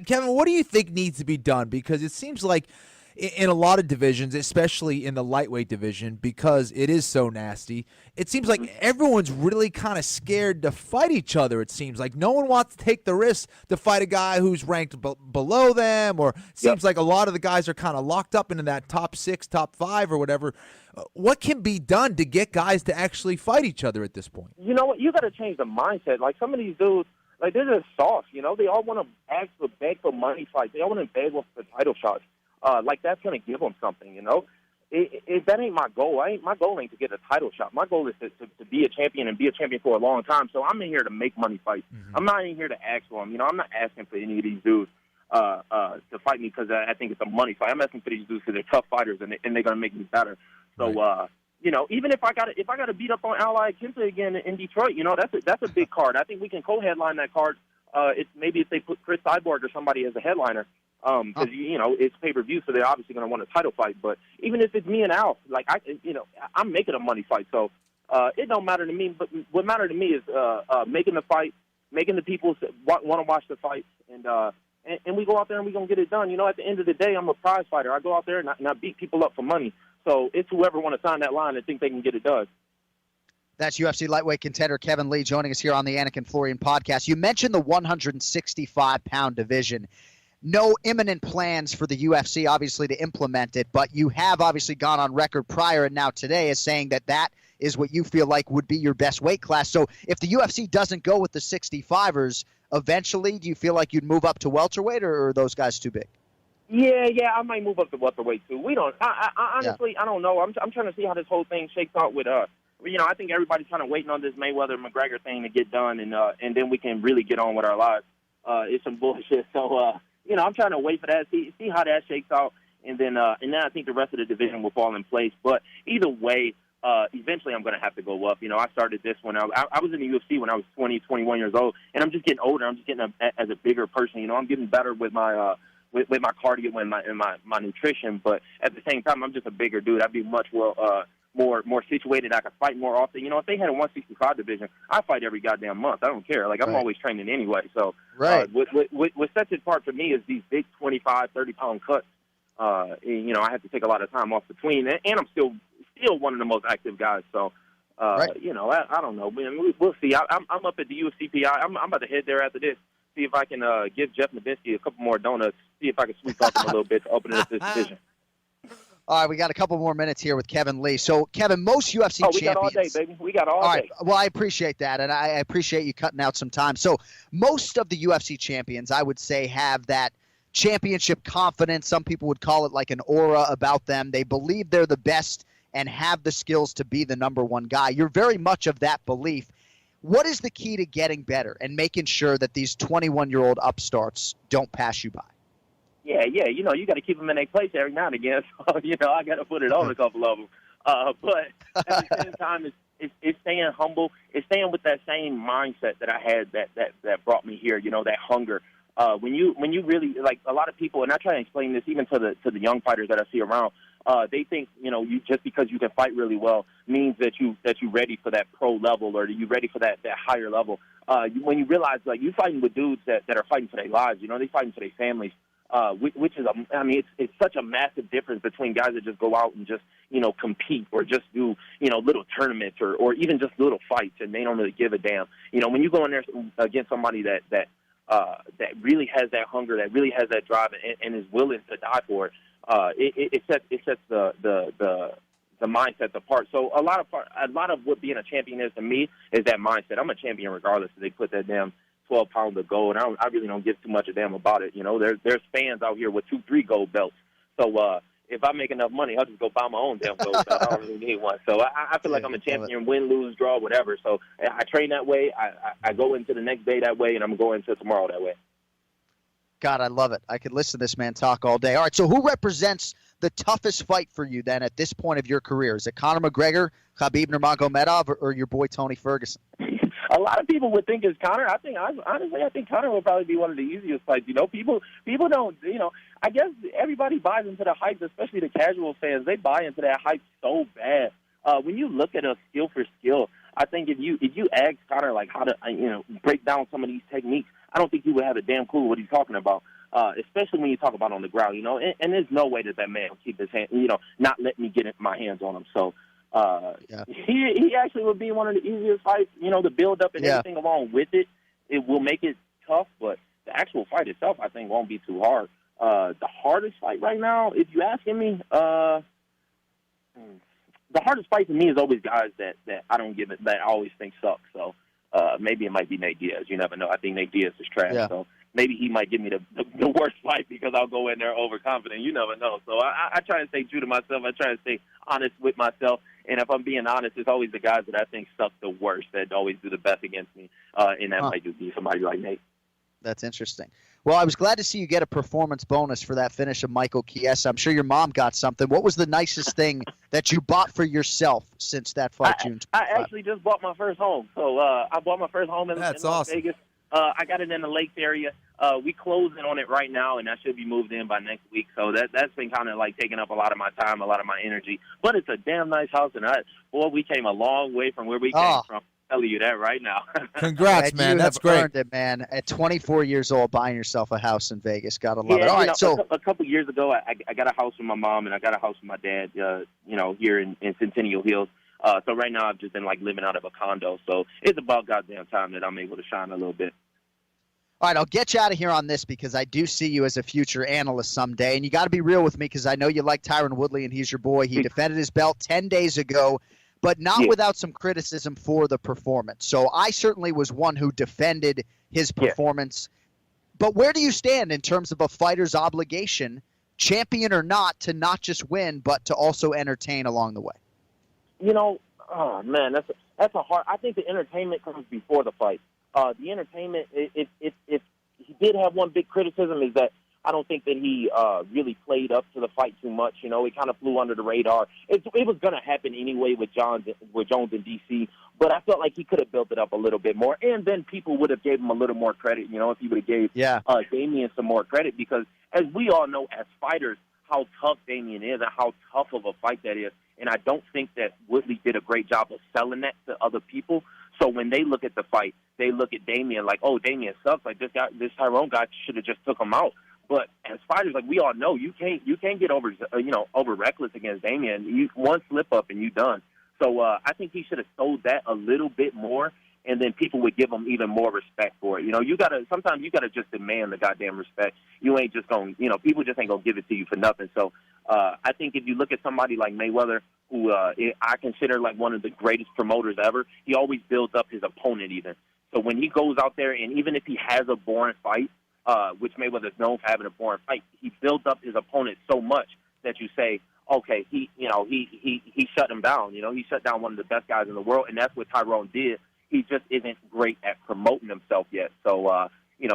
Kevin, what do you think needs to be done? Because it seems like in a lot of divisions, especially in the lightweight division, because it is so nasty, it seems like everyone's really kind of scared to fight each other. It seems like no one wants to take the risk to fight a guy who's ranked below them, or it seems like a lot of the guys are kind of locked up into that top 6, top 5 or whatever. What can be done to get guys to actually fight each other at this point? You know what? You got to change the mindset. Like, some of these dudes, like, they're just soft, you know? They all want to beg for money fights. They all want to beg for title shots. Like, that's going to give them something, you know? That ain't my goal. My goal ain't to get a title shot. My goal is to be a champion and be a champion for a long time. So I'm in here to make money fights. Mm-hmm. I'm not in here to ask for them. You know, I'm not asking for any of these dudes to fight me because I think it's a money fight. I'm asking for these dudes because they're tough fighters and they're going to make me better. So, right. You know, even if I got to beat up on Ally Kempe again in Detroit, you know, that's a big card. I think we can co-headline that card. Maybe if they put Chris Cyborg or somebody as a headliner. Because you know it's pay-per-view, so they're obviously going to want a title fight. But even if it's me and Al, like I'm making a money fight, so it don't matter to me. But what matters to me is making the fight, making the people want to watch the fight, and we go out there and we're going to get it done. You know, at the end of the day, I'm a prize fighter. I go out there and I beat people up for money. So it's whoever want to sign that line and think they can get it done. That's UFC lightweight contender Kevin Lee joining us here on the Anik and Florian podcast. You mentioned the 165-pound division. No imminent plans for the UFC, obviously, to implement it, but you have obviously gone on record prior and now today as saying that is what you feel like would be your best weight class. So if the UFC doesn't go with the 65ers, eventually, do you feel like you'd move up to welterweight, or are those guys too big? Yeah, I might move up to welterweight too. We don't. I honestly, I don't know. I'm trying to see how this whole thing shakes out with you know, I think everybody's kind of waiting on this Mayweather-McGregor thing to get done, and then we can really get on with our lives. It's some bullshit. So, you know, I'm trying to wait for that, see how that shakes out, and then I think the rest of the division will fall in place. But either way, eventually I'm going to have to go up. You know, I started this when I was in the UFC when I was 20, 21 years old, and I'm just getting older. I'm just getting as a bigger person. You know, I'm getting better with my with my cardio and my nutrition. But at the same time, I'm just a bigger dude. I'd be much more situated. I could fight more often. You know, if they had a 165 division, I fight every goddamn month. I don't care. Like, I'm always training anyway. So what sets it apart for me is these big 25, 30-pound cuts. You know, I have to take a lot of time off between, and I'm still one of the most active guys. So, you know, I don't know. We'll see. I'm up at the UFCPI. I'm about to head there after this, see if I can give Jeff Novitzky a couple more donuts, see if I can sweep up him a little bit to open up this division. All right, we got a couple more minutes here with Kevin Lee. So, Kevin, most UFC champions... we got all day, baby. We got all day. Well, I appreciate that, and I appreciate you cutting out some time. So, most of the UFC champions, I would say, have that championship confidence. Some people would call it like an aura about them. They believe they're the best and have the skills to be the number one guy. You're very much of that belief. What is the key to getting better and making sure that these 21-year-old upstarts don't pass you by? Yeah, you know, you got to keep them in their place every now and again. So, you know, I got to put it on a couple of them. But at the same time, it's staying humble. It's staying with that same mindset that I had that brought me here. You know, that hunger. When you really, like, a lot of people, and I try to explain this even to the young fighters that I see around. They think, you know, you just because you can fight really well means that you're ready for that pro level or you're ready for that higher level. When you realize, like, you're fighting with dudes that are fighting for their lives. You know, they're fighting for their families. Which is, it's such a massive difference between guys that just go out and just, you know, compete or just do, you know, little tournaments or even just little fights and they don't really give a damn. You know, when you go in there against somebody that really has that hunger, that really has that drive and is willing to die for it, it sets the mindsets apart. So a lot of what being a champion is to me is that mindset. I'm a champion regardless if they put that damn 12 pounds of gold. I really don't give too much of a damn about it. You know, there's fans out here with 2-3 gold belts. So if I make enough money, I'll just go buy my own damn gold belt. I don't really need one. So I feel like I'm a champion, win, lose, draw, whatever. So I train that way. I go into the next day that way, and I'm going into tomorrow that way. God, I love it. I could listen to this man talk all day. All right, so who represents the toughest fight for you then at this point of your career? Is it Conor McGregor, Khabib Nurmagomedov, or your boy Tony Ferguson? A lot of people would think it's Conor. I think Conor will probably be one of the easiest fights. You know, people don't. You know, I guess everybody buys into the hype, especially the casual fans. They buy into that hype so bad. When you look at a skill for skill, I think if you ask Conor like how to break down some of these techniques, I don't think he would have a damn clue what he's talking about. Especially when you talk about on the ground, and there's no way that man will keep his hand, not let me get my hands on him. So he actually would be one of the easiest fights, the build up and everything along with it. It will make it tough, but the actual fight itself, I think, won't be too hard. The hardest fight right now, if you asking me, the hardest fight for me is always guys that I don't give it, that I always think suck. So maybe it might be Nate Diaz. You never know. I think Nate Diaz is trash. Yeah. So maybe he might give me the worst fight because I'll go in there overconfident. You never know. So I try and stay true to myself. I try and stay honest with myself. And if I'm being honest, it's always the guys that I think suck the worst that always do the best against me. And that might just be somebody like Nate. That's interesting. Well, I was glad to see you get a performance bonus for that finish of Michael Chiesa. I'm sure your mom got something. What was the nicest thing that you bought for yourself since that fight, June 25? I actually just bought my first home. So I bought my first home in Las Vegas. I got it in the Lakes area. We closing on it right now, and I should be moved in by next week. So that's been kind of like taking up a lot of my time, a lot of my energy. But it's a damn nice house, and we came a long way from where we came from. I'm telling you that right now. Congrats, man. That's great. Earned it, man. At 24 years old, buying yourself a house in Vegas. Gotta love it. All right, so a couple years ago, I got a house with my mom, and I got a house with my dad. Here in Centennial Hills. So right now, I've just been like living out of a condo. So it's about goddamn time that I'm able to shine a little bit. All right, I'll get you out of here on this because I do see you as a future analyst someday. And you got to be real with me because I know you like Tyron Woodley and he's your boy. He defended his belt 10 days ago, but not without some criticism for the performance. So I certainly was one who defended his performance. But where do you stand in terms of a fighter's obligation, champion or not, to not just win, but to also entertain along the way? Oh, man, that's a hard – I think the entertainment comes before the fight. The entertainment, if he did have one big criticism, is that I don't think that he really played up to the fight too much. He kind of flew under the radar. It was going to happen anyway with Jones in D.C., but I felt like he could have built it up a little bit more, and then people would have gave him a little more credit, if he would have gave Damian some more credit, because as we all know as fighters how tough Damian is and how tough of a fight that is, and I don't think that Woodley did a great job of selling that to other people. So when they look at the fight, they look at Damian like, oh, Damian sucks. Like this Tyrone guy should have just took him out. But as fighters, like we all know, you can't get over reckless against Damian. One slip up and you done. So I think he should have sold that a little bit more, and then people would give him even more respect for it. Sometimes you gotta just demand the goddamn respect. You ain't just going, people just ain't gonna give it to you for nothing. So I think if you look at somebody like Mayweather, who I consider like one of the greatest promoters ever, he always builds up his opponent even. So when he goes out there, and even if he has a boring fight, which Mayweather's known for having a boring fight, he builds up his opponent so much that you say, okay, he shut him down. He shut down one of the best guys in the world, and that's what Tyrone did. He just isn't great at promoting himself yet. So,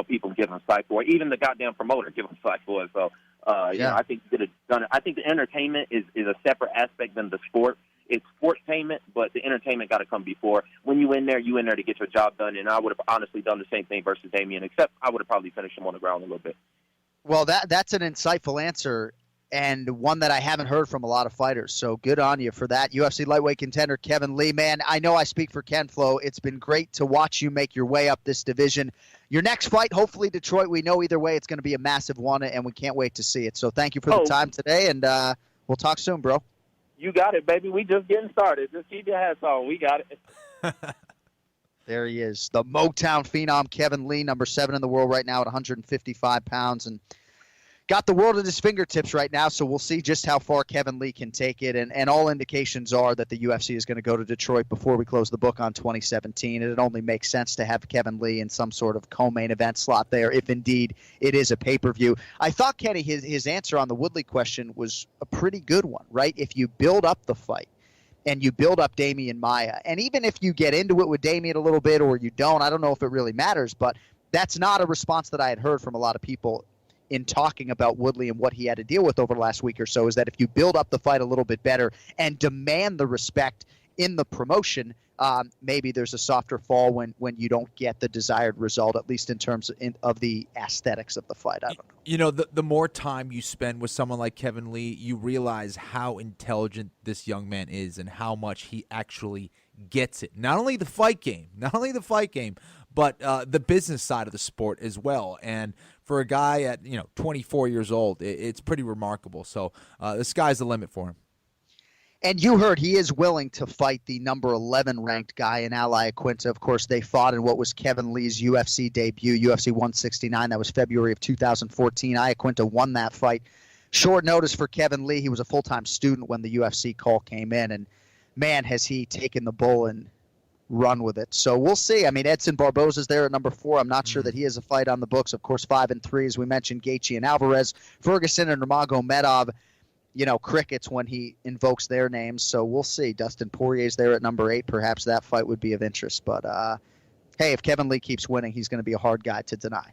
people give him slack for it. Even the goddamn promoter give him slack for it. So, I think he could have done it. I think the entertainment is a separate aspect than the sport. It's sportainment, but the entertainment got to come before. When you in there to get your job done. And I would have honestly done the same thing versus Damian, except I would have probably finished him on the ground a little bit. Well, that's an insightful answer, and one that I haven't heard from a lot of fighters. So good on you for that. UFC lightweight contender Kevin Lee, man, I know I speak for Ken Flo. It's been great to watch you make your way up this division. Your next fight, hopefully Detroit. We know either way it's going to be a massive one, and we can't wait to see it. So thank you for the time today, and we'll talk soon, bro. You got it, baby. We just getting started. Just keep your hats on. We got it. There he is, the Motown phenom Kevin Lee, number 7 in the world right now at 155 pounds, and got the world at his fingertips right now, so we'll see just how far Kevin Lee can take it. And all indications are that the UFC is going to go to Detroit before we close the book on 2017. And it only makes sense to have Kevin Lee in some sort of co-main event slot there, if indeed it is a pay-per-view. I thought, Kenny, his answer on the Woodley question was a pretty good one, right? If you build up the fight and you build up Damian Maia, and even if you get into it with Damian a little bit or you don't, I don't know if it really matters, but that's not a response that I had heard from a lot of people in talking about Woodley and what he had to deal with over the last week or so, is that if you build up the fight a little bit better and demand the respect in the promotion, maybe there's a softer fall when you don't get the desired result, at least in terms of the aesthetics of the fight. I don't know. The more time you spend with someone like Kevin Lee, you realize how intelligent this young man is and how much he actually gets it. Not only the fight game, but the business side of the sport as well. And for a guy at 24 years old, it's pretty remarkable. So the sky's the limit for him. And you heard he is willing to fight the number 11 ranked guy in Ally Quinta. Of course, they fought in what was Kevin Lee's UFC debut, UFC 169. That was February of 2014. Iaquinta won that fight. Short notice for Kevin Lee. He was a full-time student when the UFC call came in, and man, has he taken the bull and run with it. So we'll see. I mean, Edson Barboza's there at number 4. I'm not sure that he has a fight on the books. Of course, 5 and 3, as we mentioned, Gaethje and Alvarez, Ferguson and Nurmagomedov. Crickets when he invokes their names. So we'll see. Dustin Poirier's there at number 8. Perhaps that fight would be of interest. But, hey, if Kevin Lee keeps winning, he's going to be a hard guy to deny.